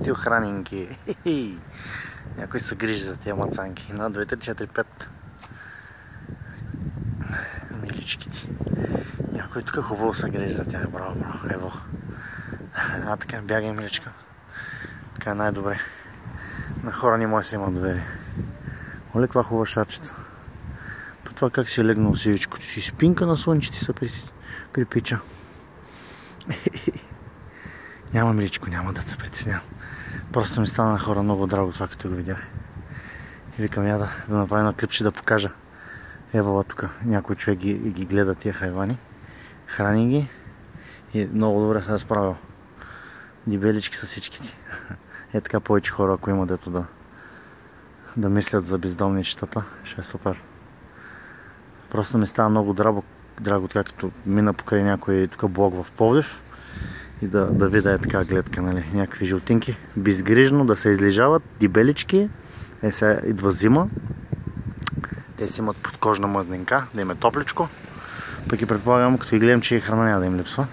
стил хранинки. Някой се грижи за тия мацанки. 1, 2, 3, 4, 5. Миличките. Някой тук хубаво се грижи за тях. Браво, браво. Ево. Така, бягай, миличка. Така е най-добре. На хора не може да се има доверие. Оле, каква хубава шарчица. По това как си е легнал сивичко. Ти си спинка на слънчите се припича. Няма, миличко, няма да те притеснявам. Просто ми стана на хора много драго това, като го видях. И викам я да направя едно клипче да покажа. Ева тук някой човек ги гледа тия хайвани. Храни ги. И много добре се е справил. Дебелички са всичките. Е така повече хора, ако има дето да мислят за бездомничетата, ще е супер. Просто ми става много драго така, като мина покрай някой тук блок в Пловдив и да видя е така гледка, нали, някакви жълтинки, безгрижно да се излежават, дебелички. Сега идва зима, те си имат подкожна мъзнинка, да им е топличко, пък и предполагам, като и гледам, че и храна няма да им липсва.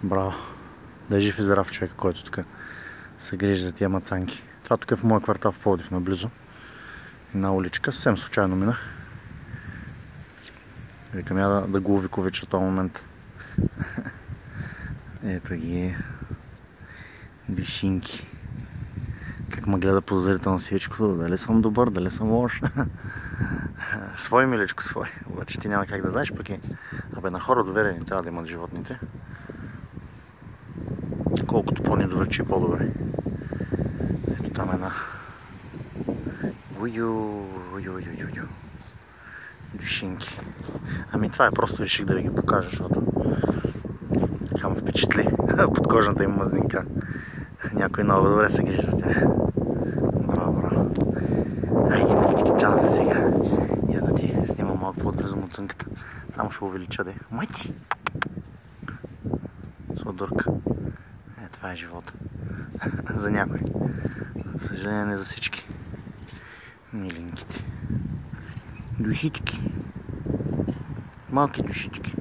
Браво! Да е жив и здрав човек, който тук се грижи за тия мацанки. Това тук е в моя квартал в Пловдив, наблизо. Една уличка, съвсем случайно минах. Викам я да го увековича в този момент. Ето ги вишинки. Как ме гледа подозрително сивичко, дали съм добър, дали съм лош. Свой, миличко, свой. Обаче ти няма как да знаеш, пък и на хора доверени трябва да имат животните. Колкото по-недоверчи, по-добре. Ето там една вишинки. Ами това е просто реших да ви ги покажа, защото така ме впечатли подкожната им мазнинка. Някой много добре се грижи за тях. Браво, браво. Айде, милички, чао за сега. Я да ти снимам малко по-отблизо муцунката. Само ще увелича, де. Майци! Сладурка. Това е живота. За някой. За съжаление, не за всички. Миленьките. Душички. Малки душички.